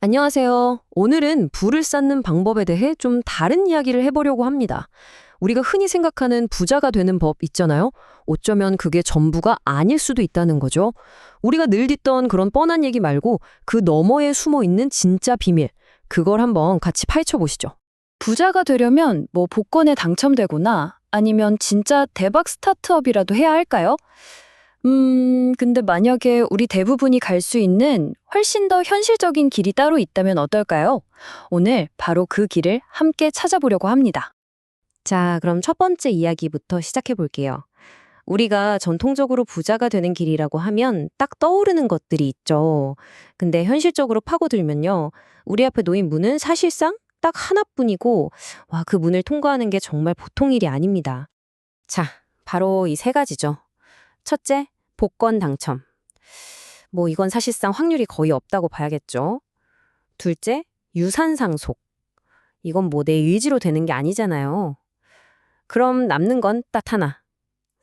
안녕하세요. 오늘은 부를 쌓는 방법에 대해 좀 다른 이야기를 해보려고 합니다. 우리가 흔히 생각하는 부자가 되는 법 있잖아요. 어쩌면 그게 전부가 아닐 수도 있다는 거죠. 우리가 늘 듣던 그런 뻔한 얘기 말고 그 너머에 숨어 있는 진짜 비밀, 그걸 한번 같이 파헤쳐 보시죠. 부자가 되려면 뭐 복권에 당첨되거나 아니면 진짜 대박 스타트업이라도 해야 할까요? 근데 만약에 우리 대부분이 갈 수 있는 훨씬 더 현실적인 길이 따로 있다면 어떨까요? 오늘 바로 그 길을 함께 찾아보려고 합니다. 자, 그럼 첫 번째 이야기부터 시작해 볼게요. 우리가 전통적으로 부자가 되는 길이라고 하면 딱 떠오르는 것들이 있죠. 근데 현실적으로 파고들면요. 우리 앞에 놓인 문은 사실상 딱 하나뿐이고, 와, 그 문을 통과하는 게 정말 보통 일이 아닙니다. 자, 바로 이 세 가지죠. 첫째, 복권 당첨. 뭐 이건 사실상 확률이 거의 없다고 봐야겠죠. 둘째, 유산 상속. 이건 뭐 내 의지로 되는 게 아니잖아요. 그럼 남는 건 딱 하나.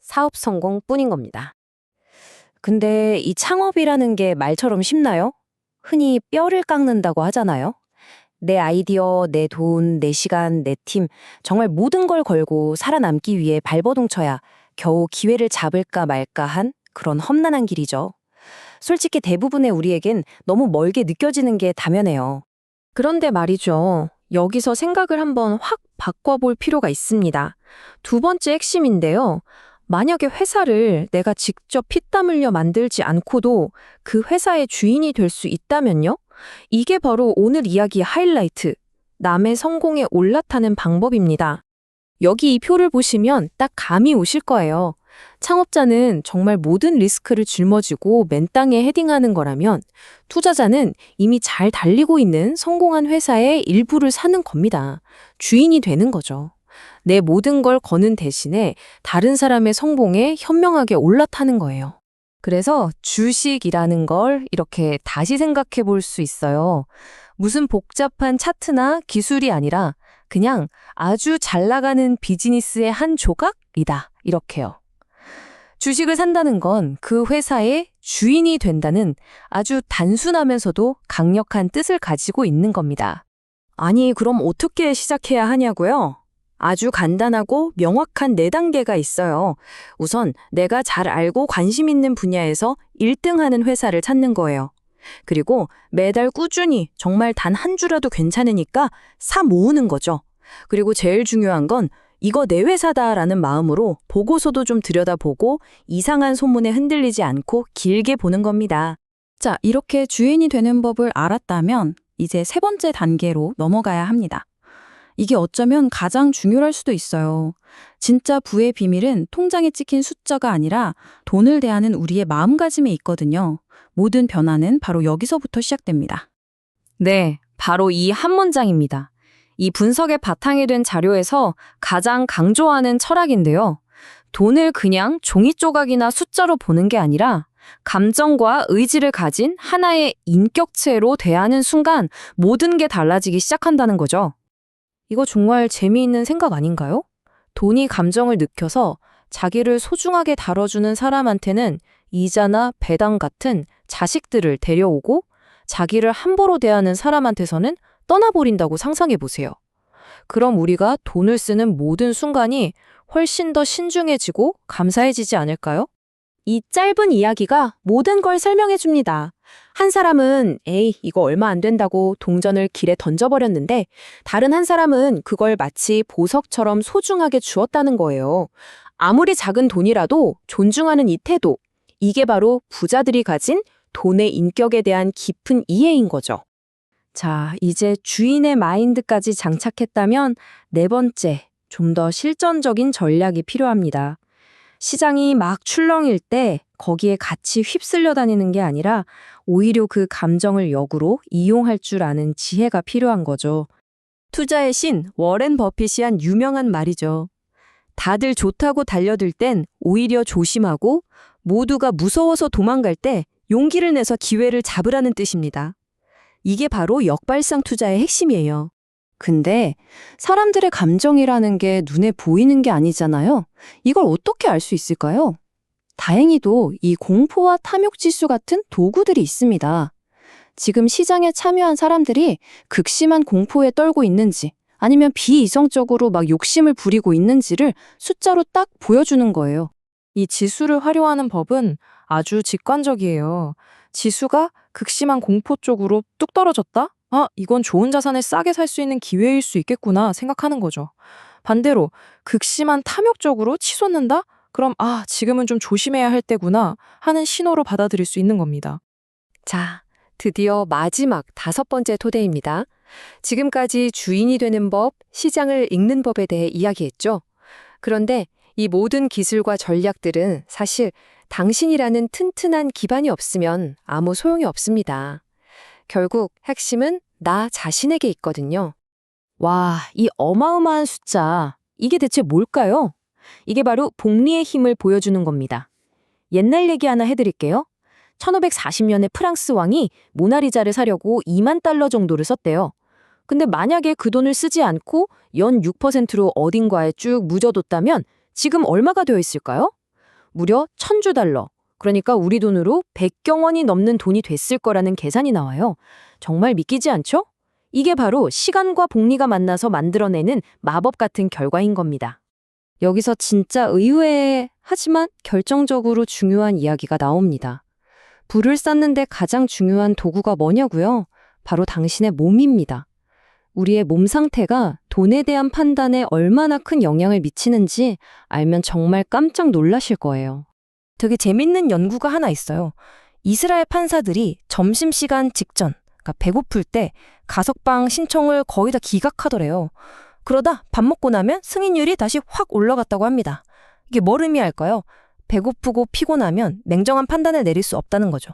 사업 성공뿐인 겁니다. 근데 이 창업이라는 게 말처럼 쉽나요? 흔히 뼈를 깎는다고 하잖아요. 내 아이디어, 내 돈, 내 시간, 내 팀, 정말 모든 걸 걸고 살아남기 위해 발버둥 쳐야 겨우 기회를 잡을까 말까 한 그런 험난한 길이죠. 솔직히 대부분의 우리에겐 너무 멀게 느껴지는 게 당연해요. 그런데 말이죠. 여기서 생각을 한번 확 바꿔볼 필요가 있습니다. 두 번째 핵심인데요. 만약에 회사를 내가 직접 피땀 흘려 만들지 않고도 그 회사의 주인이 될 수 있다면요? 이게 바로 오늘 이야기의 하이라이트, 남의 성공에 올라타는 방법입니다. 여기 이 표를 보시면 딱 감이 오실 거예요. 창업자는 정말 모든 리스크를 짊어지고 맨 땅에 헤딩하는 거라면 투자자는 이미 잘 달리고 있는 성공한 회사의 일부를 사는 겁니다. 주인이 되는 거죠. 내 모든 걸 거는 대신에 다른 사람의 성공에 현명하게 올라타는 거예요. 그래서 주식이라는 걸 이렇게 다시 생각해 볼 수 있어요. 무슨 복잡한 차트나 기술이 아니라 그냥 아주 잘 나가는 비즈니스의 한 조각이다. 이렇게요. 주식을 산다는 건 그 회사의 주인이 된다는 아주 단순하면서도 강력한 뜻을 가지고 있는 겁니다. 아니, 그럼 어떻게 시작해야 하냐고요? 아주 간단하고 명확한 4단계가 있어요. 우선 내가 잘 알고 관심 있는 분야에서 1등하는 회사를 찾는 거예요. 그리고 매달 꾸준히 정말 단 한 주라도 괜찮으니까 사 모으는 거죠. 그리고 제일 중요한 건 이거 내 회사다라는 마음으로 보고서도 좀 들여다보고 이상한 소문에 흔들리지 않고 길게 보는 겁니다. 자, 이렇게 주인이 되는 법을 알았다면 이제 세 번째 단계로 넘어가야 합니다. 이게 어쩌면 가장 중요할 수도 있어요. 진짜 부의 비밀은 통장에 찍힌 숫자가 아니라 돈을 대하는 우리의 마음가짐에 있거든요. 모든 변화는 바로 여기서부터 시작됩니다. 네, 바로 이 한 문장입니다. 이 분석의 바탕이 된 자료에서 가장 강조하는 철학인데요. 돈을 그냥 종이 조각이나 숫자로 보는 게 아니라 감정과 의지를 가진 하나의 인격체로 대하는 순간 모든 게 달라지기 시작한다는 거죠. 이거 정말 재미있는 생각 아닌가요? 돈이 감정을 느껴서 자기를 소중하게 다뤄주는 사람한테는 이자나 배당 같은 자식들을 데려오고 자기를 함부로 대하는 사람한테서는 떠나버린다고 상상해 보세요. 그럼 우리가 돈을 쓰는 모든 순간이 훨씬 더 신중해지고 감사해지지 않을까요? 이 짧은 이야기가 모든 걸 설명해 줍니다. 한 사람은 에이, 이거 얼마 안 된다고 동전을 길에 던져버렸는데 다른 한 사람은 그걸 마치 보석처럼 소중하게 주었다는 거예요. 아무리 작은 돈이라도 존중하는 이 태도, 이게 바로 부자들이 가진 돈의 인격에 대한 깊은 이해인 거죠. 자, 이제 주인의 마인드까지 장착했다면 네 번째, 좀 더 실전적인 전략이 필요합니다. 시장이 막 출렁일 때 거기에 같이 휩쓸려 다니는 게 아니라 오히려 그 감정을 역으로 이용할 줄 아는 지혜가 필요한 거죠. 투자의 신 워렌 버핏이 한 유명한 말이죠. 다들 좋다고 달려들 땐 오히려 조심하고 모두가 무서워서 도망갈 때 용기를 내서 기회를 잡으라는 뜻입니다. 이게 바로 역발상 투자의 핵심이에요. 근데 사람들의 감정이라는 게 눈에 보이는 게 아니잖아요. 이걸 어떻게 알 수 있을까요? 다행히도 이 공포와 탐욕 지수 같은 도구들이 있습니다. 지금 시장에 참여한 사람들이 극심한 공포에 떨고 있는지 아니면 비이성적으로 막 욕심을 부리고 있는지를 숫자로 딱 보여주는 거예요. 이 지수를 활용하는 법은 아주 직관적이에요. 지수가 극심한 공포 쪽으로 뚝 떨어졌다? 아, 이건 좋은 자산을 싸게 살 수 있는 기회일 수 있겠구나 생각하는 거죠. 반대로 극심한 탐욕 쪽으로 치솟는다? 그럼 아, 지금은 좀 조심해야 할 때구나 하는 신호로 받아들일 수 있는 겁니다. 자, 드디어 마지막 5번째 토대입니다. 지금까지 주인이 되는 법, 시장을 읽는 법에 대해 이야기했죠. 그런데 이 모든 기술과 전략들은 사실 당신이라는 튼튼한 기반이 없으면 아무 소용이 없습니다. 결국 핵심은 나 자신에게 있거든요. 와, 이 어마어마한 숫자, 이게 대체 뭘까요? 이게 바로 복리의 힘을 보여주는 겁니다. 옛날 얘기 하나 해드릴게요. 1540년에 프랑스 왕이 모나리자를 사려고 2만 달러 정도를 썼대요. 근데 만약에 그 돈을 쓰지 않고 연 6%로 어딘가에 쭉 묻어뒀다면 지금 얼마가 되어 있을까요? 무려 1000주 달러. 그러니까 우리 돈으로 100경원이 넘는 돈이 됐을 거라는 계산이 나와요. 정말 믿기지 않죠? 이게 바로 시간과 복리가 만나서 만들어내는 마법 같은 결과인 겁니다. 여기서 진짜 의외의 하지만 결정적으로 중요한 이야기가 나옵니다. 부를 쌓는데 가장 중요한 도구가 뭐냐고요? 바로 당신의 몸입니다. 우리의 몸 상태가 돈에 대한 판단에 얼마나 큰 영향을 미치는지 알면 정말 깜짝 놀라실 거예요. 되게 재밌는 연구가 하나 있어요. 이스라엘 판사들이 점심시간 직전, 그러니까 배고플 때 가석방 신청을 거의 다 기각하더래요. 그러다 밥 먹고 나면 승인율이 다시 확 올라갔다고 합니다. 이게 뭘 의미할까요? 배고프고 피곤하면 냉정한 판단을 내릴 수 없다는 거죠.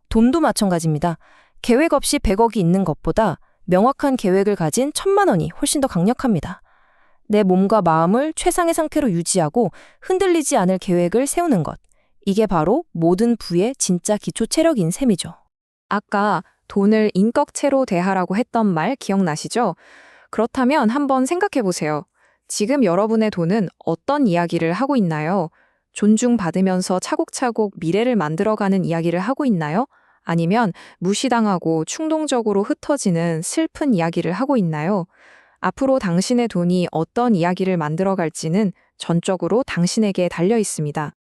돈도 마찬가지입니다. 계획 없이 100억이 있는 것보다 명확한 계획을 가진 1000만 원이 훨씬 더 강력합니다. 내 몸과 마음을 최상의 상태로 유지하고 흔들리지 않을 계획을 세우는 것. 이게 바로 모든 부의 진짜 기초 체력인 셈이죠. 아까 돈을 인격체로 대하라고 했던 말 기억나시죠? 그렇다면 한번 생각해 보세요. 지금 여러분의 돈은 어떤 이야기를 하고 있나요? 존중받으면서 차곡차곡 미래를 만들어가는 이야기를 하고 있나요? 아니면 무시당하고 충동적으로 흩어지는 슬픈 이야기를 하고 있나요? 앞으로 당신의 돈이 어떤 이야기를 만들어갈지는 전적으로 당신에게 달려 있습니다.